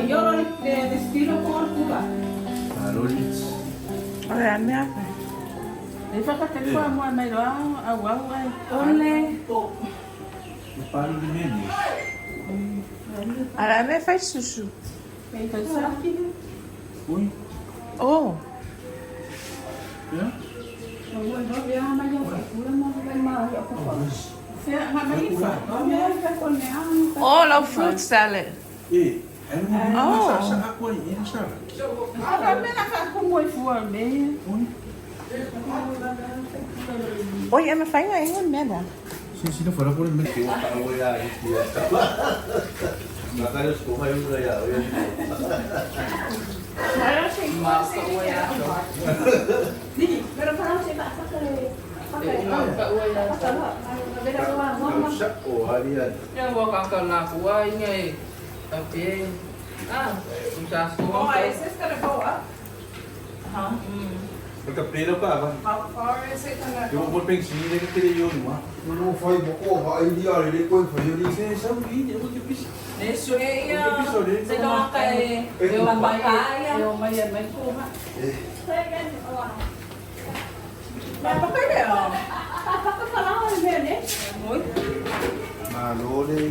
Io le stilo corpo. Rolits. Marami ako. E fa che qua mo mai lo a wow ai. Ole. Paano din yan eh? Marami faz sushi. Kaya sa Uy. Oh. Yeah? Oh, love fruit salad. Eh, ano mo Oh. nasa ako eh? Yan siya. Oi, eu não faço nenhum nada. Sino fuera por el mercado. Nakayos ko kayo kaya. Pero parang siya pa Siya ko, halian. Yang gua kakak nakuha niya eh. Tapi susah Oh, semua. is this gonna go up? Magkapreno ka ba? How far is it gonna Yung mo peng sinili ka tili yun, ma? Ano fay mo ko? Idea rin ko for you. Kasi sa hindi ako tipis. Neso eh, Episode, sa mga kay yung makaya, yung may kuha. Napakaya. Napakalawan din eh. Uy. Maloli.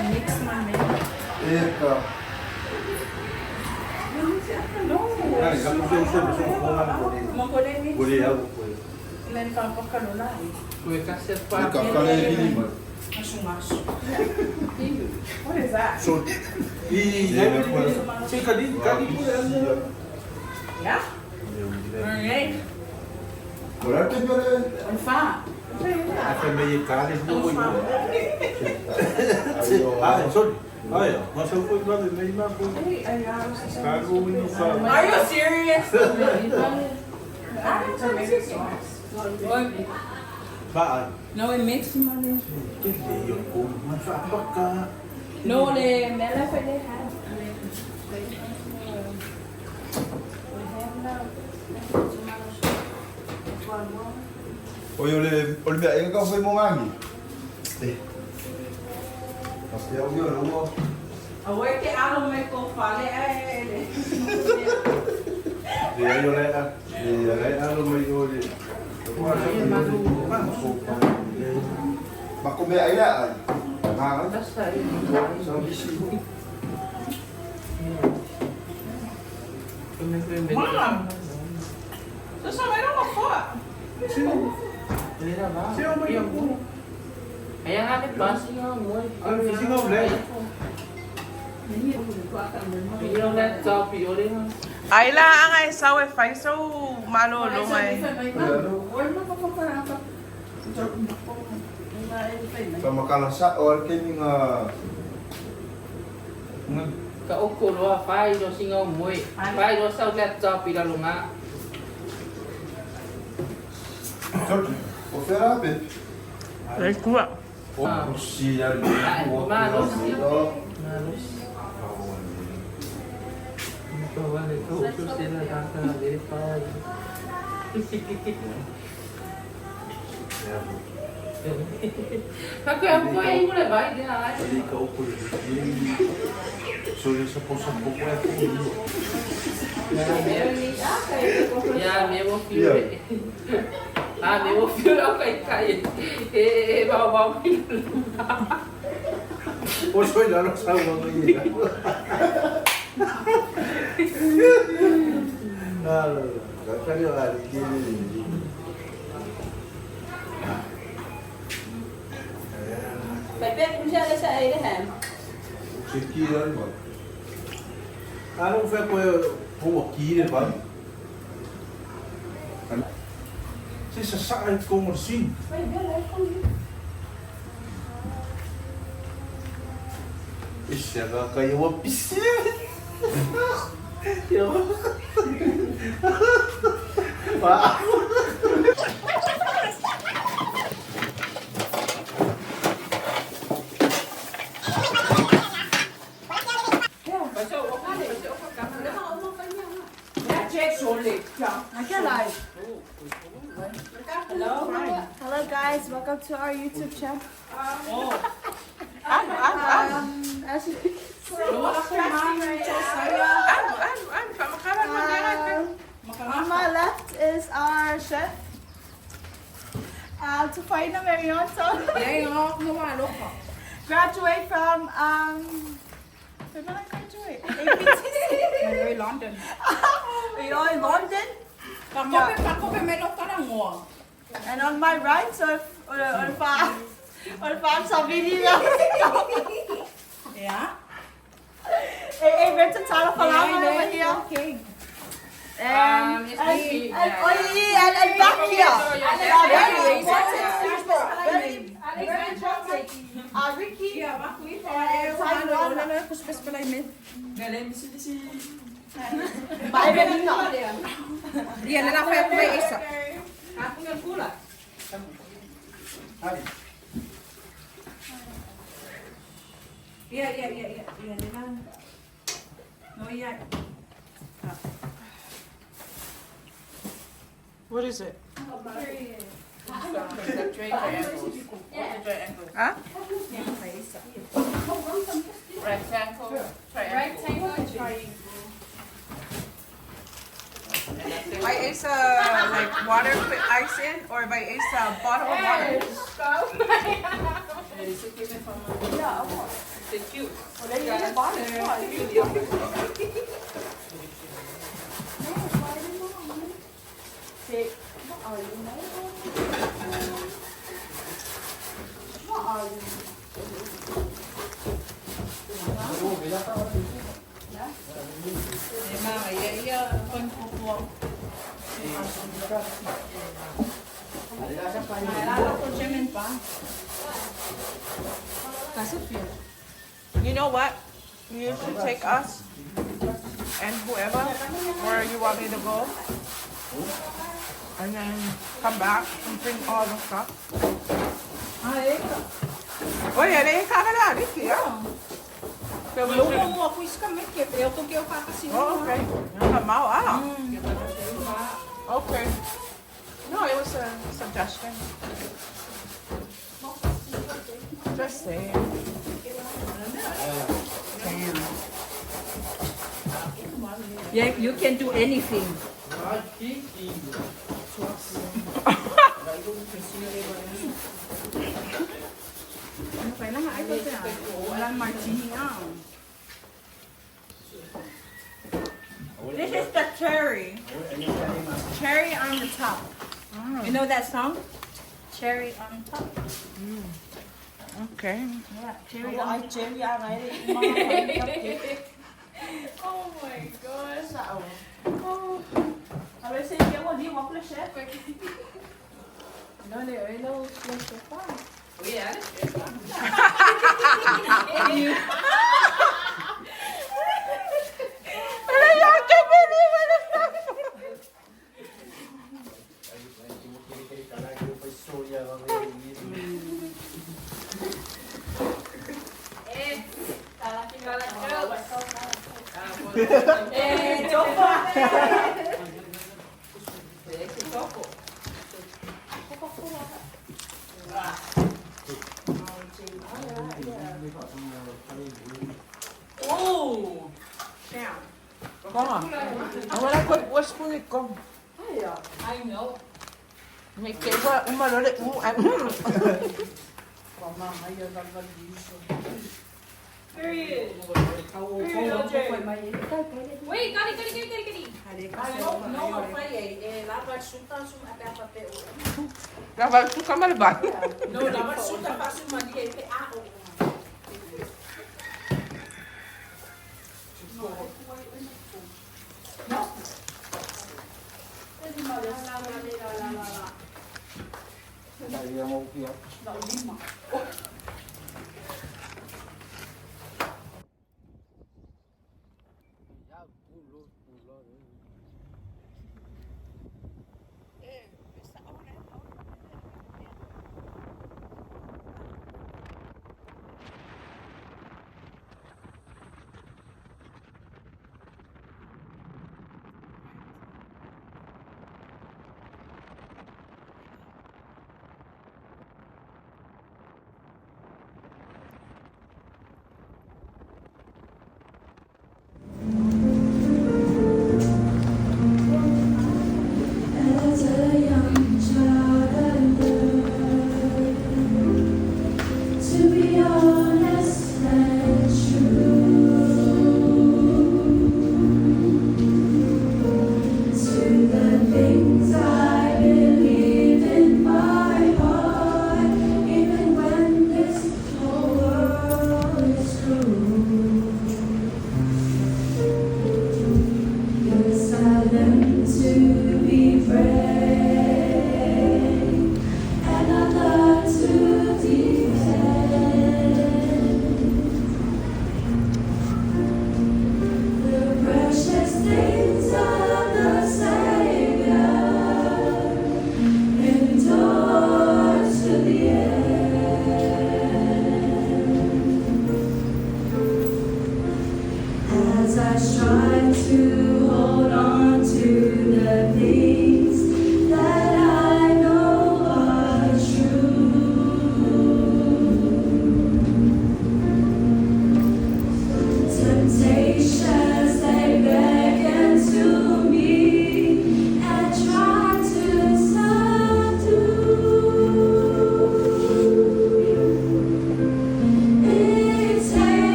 Mix man eh. Eka. Ay, kapag yung siya, gusto ko kuha ng kuli. Makulay mix. Kuli ako po eh. Ilan ka pa kanula eh. Kue kaset Ika pa. kalay mo. Masu-masu. What is that? So, Si kadi po yan. Yeah? Okay. wala ka ba rin? Ang fa. At may kalis mo po Ang fa. yun. Ah, sorry. Ay, masal po ba? May iba po. Kago mo sa... Are you serious? Tomato sauce. Baan? No, it makes money. Kaya yun po. Masabak ka. No, le mela fue de Oye, olvida, ¿en qué fue Mongangi? Sí. Hasta ya huyó, no hubo. Away que alo me confale Di ayo na. Di ayo may yun. Bako may ayaan. Hangat. Basta yun. Sa bisi. Mom! So sa meron mo po. Kaya ba? Siya mo yung po. Kaya nga ni ba? Singaw mo. Singaw mo. Yung net copy o rin. Ayla ang ay sawe fay so malolo ay. Sa makalasa, or kayo nga... Kaukul wa fai do singaw mo. Fai do sa net copy lalo nga. George, o therapy. Ay kuha. O siya rin. Malos. Malos. Ito ba nito? Ito sila kakalipan. Kaya po ay mo na ba? Hindi na. Hindi ka upo. So yung sa puso po ko ay Ya, me mo feel. Me mo feel ako kay bawa mo. puso yung lalo sa mga iya. Kakali yung ali. Pepe, kung siya sa ayun Sikiran mo. Anong fue po wakili ba? Si sasakit ko mo sin. Isya ka kayo wapis. Hello guys, welcome to our YouTube channel. Paina Marion, so graduate from where did I graduate? Very London. You're in London. And on my right, so on farm Salvinia. Yeah. Hey, where's the Tala Palama over here? Okay. And it's back me, here. yeah. Very important. Ricky. Bye, Benita. Iya, nila kaya ko may isa. Hari. Iya, nila. No, iya. What is it? Huh? Rectangle, triangle. By Asa, like water with ice in, or by Asa bottle of water? You know what? You should take us and whoever where you want me to go, and then come back and bring all the stuff. Oh yeah, they ain't coming out this year. So we should. Oh, okay. Come out. Okay. No, it was a suggestion. Just saying. Yeah, you can do anything. Ano kaya lang ay ko siya. Walang martini This is the cherry. Cherry on the top. You know that song? Cherry on top. Okay. Yeah, cherry Oh, on I cherry already. Oh my gosh. A ver si llevo ali uma flecha. No, there ain't no place to find. Oh! Damn. Come on. Wala ko wash po ni ko. I know. May kaya umalole mo. Period. Wait, got it. Dapat suka malban. No, dapat suka pasu mandi pe ako.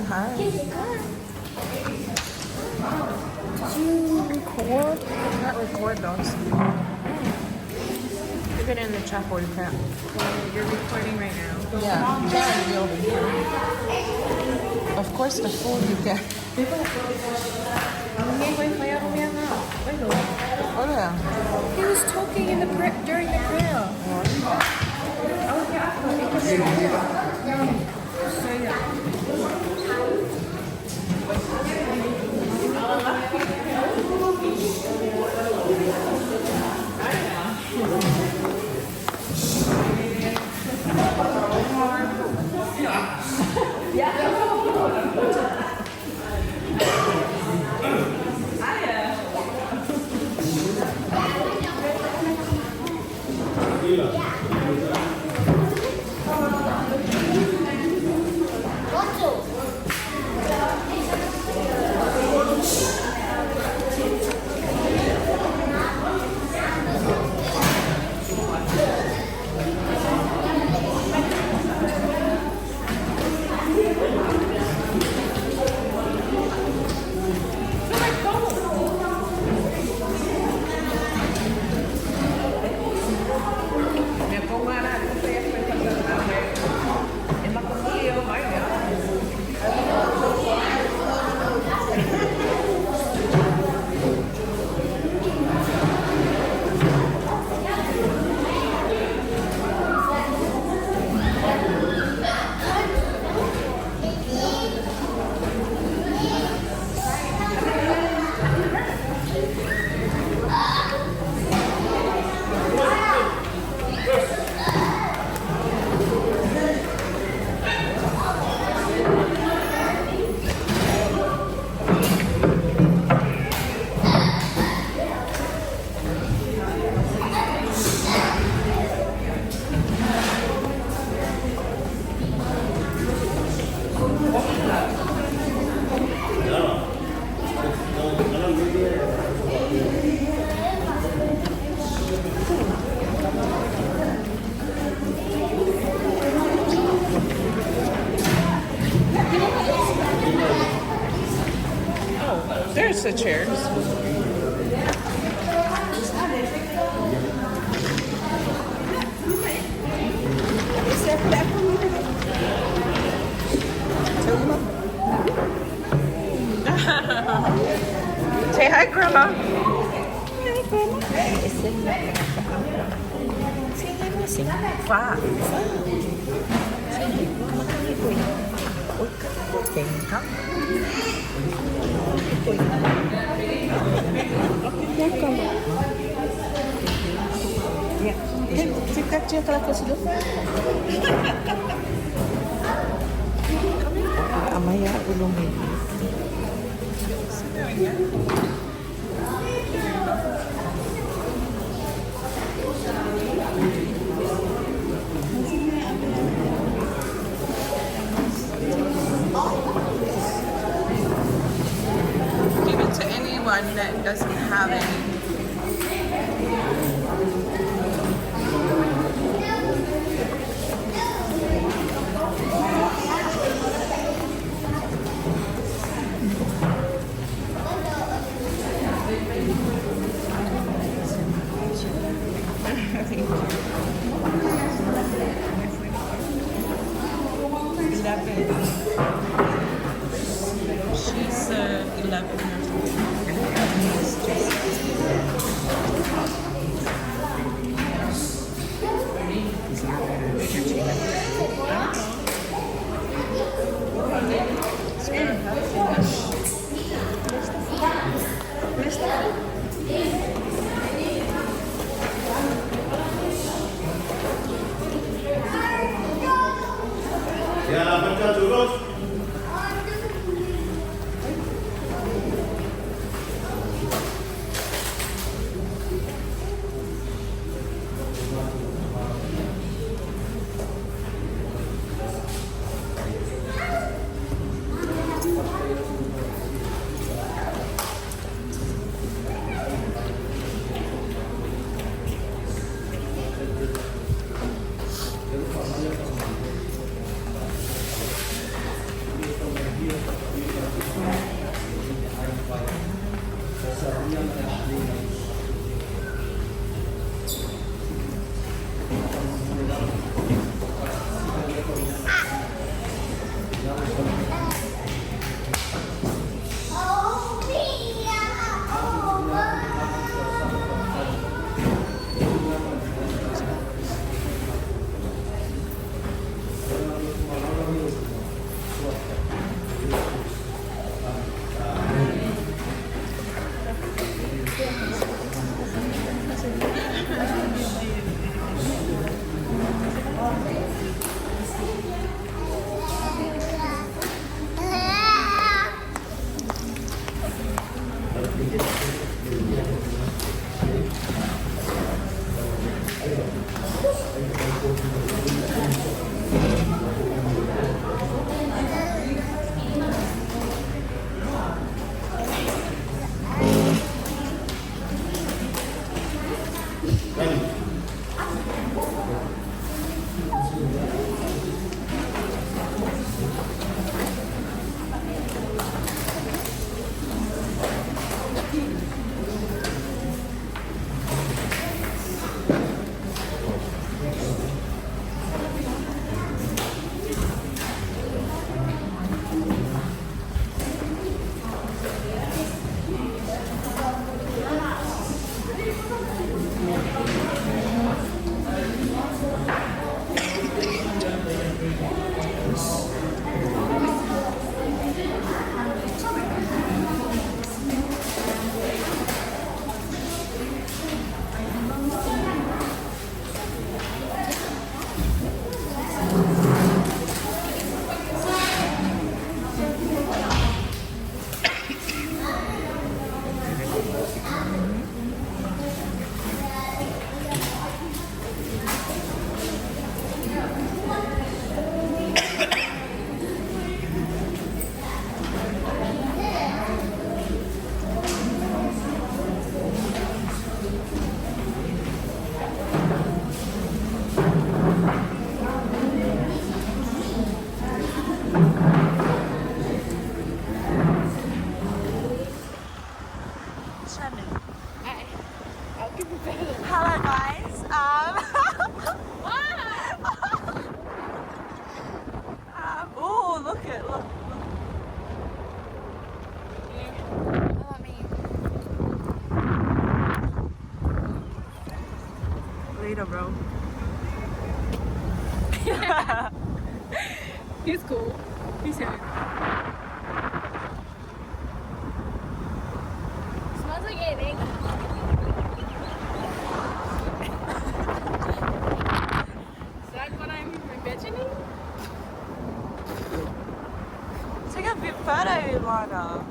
Hi. Did you record? Not record those. Leave it in the chapel, you can't. You're recording right now. Yeah, you can be over here. Of course, the food you can. Oh yeah. He was talking in the during the prayer. There's the chairs. Say hi, Grandma. Wow. Amaya ulungin. Give it to anyone that doesn't have any. She's 11 years old. Ya, baca terus. channel. I'll give you better. Hello guys. Oh, look. Follow me. Later, bro. He's cool. He's here. Smells like anything. Is that what I'm imagining? Take a bit photo, Lana.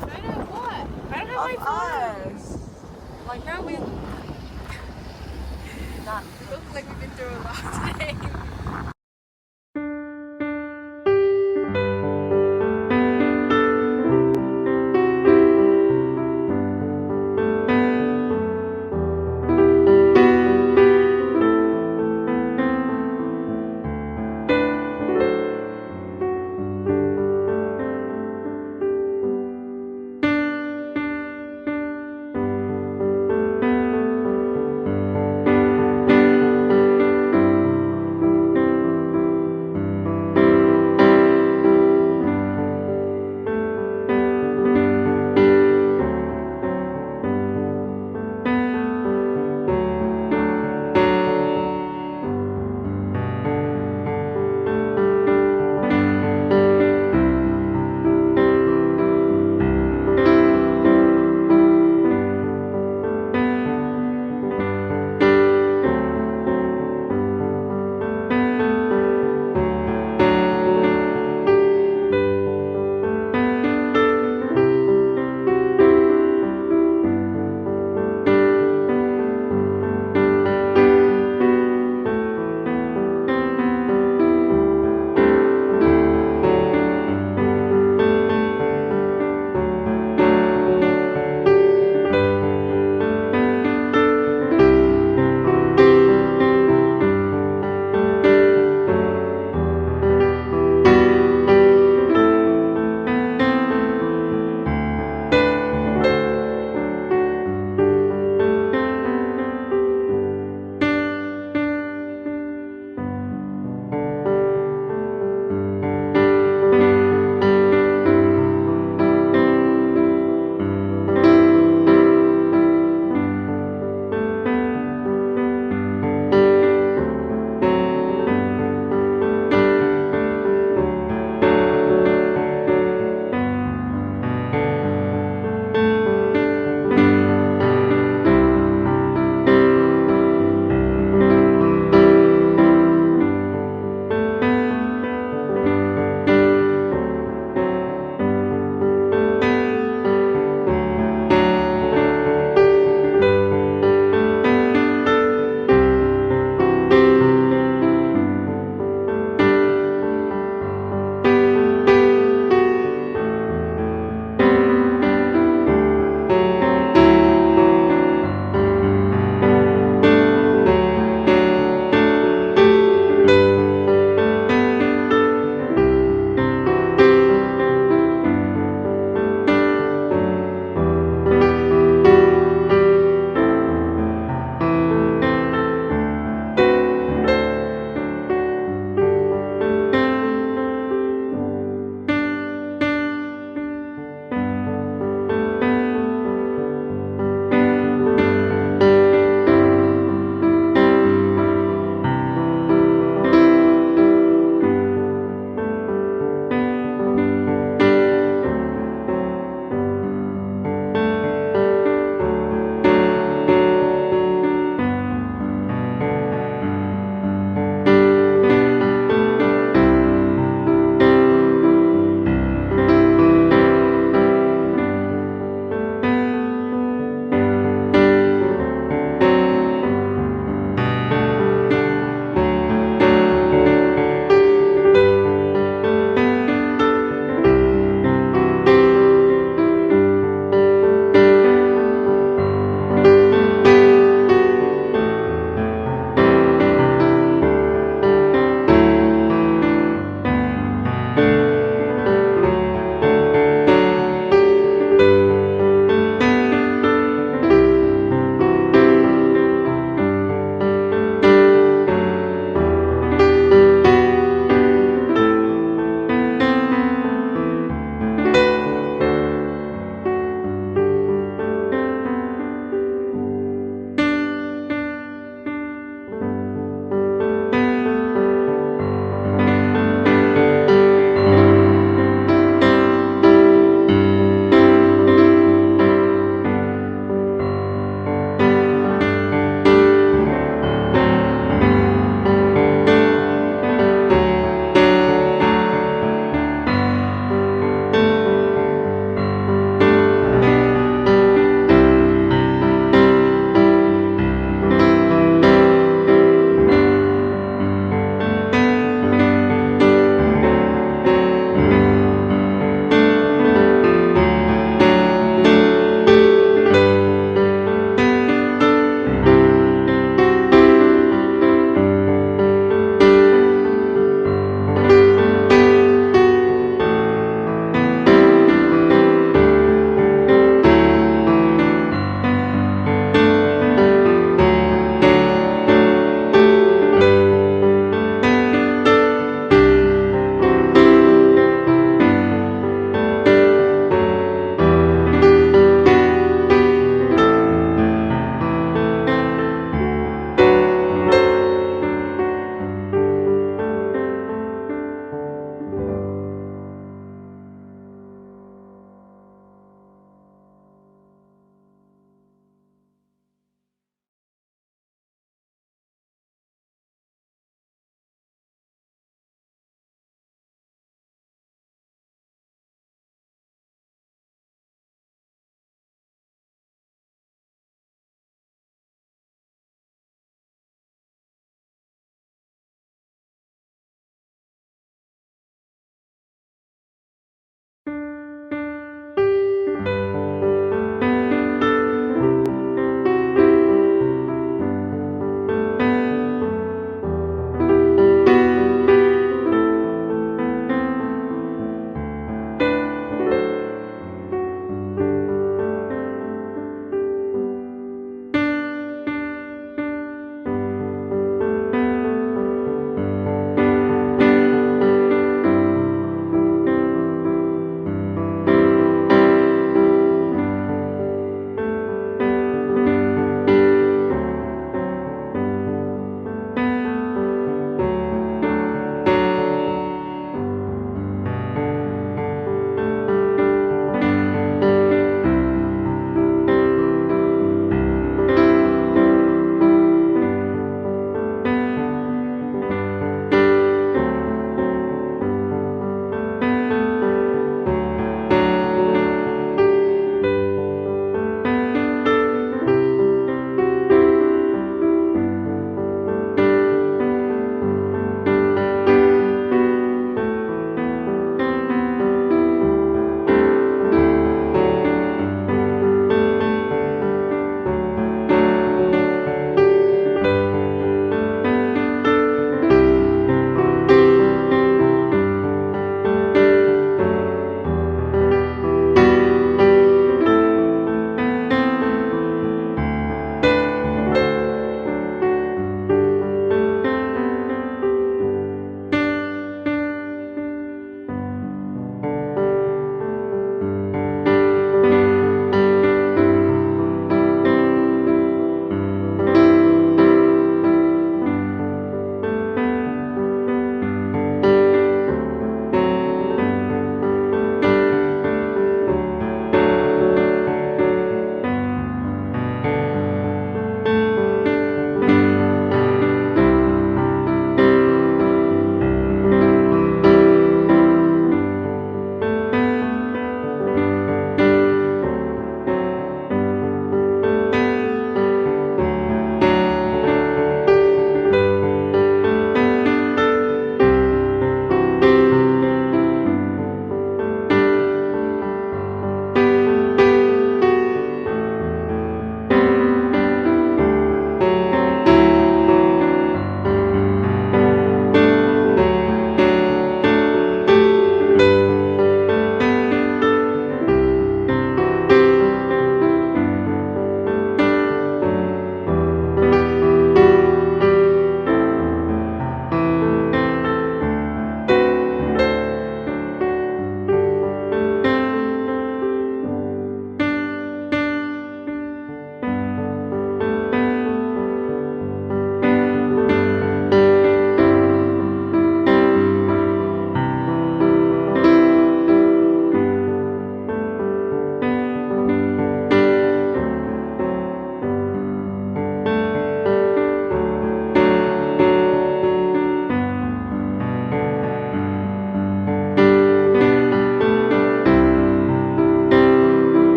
Photo of what? I don't have Of my phone. us. Like now we None. look like we've been through a lot today.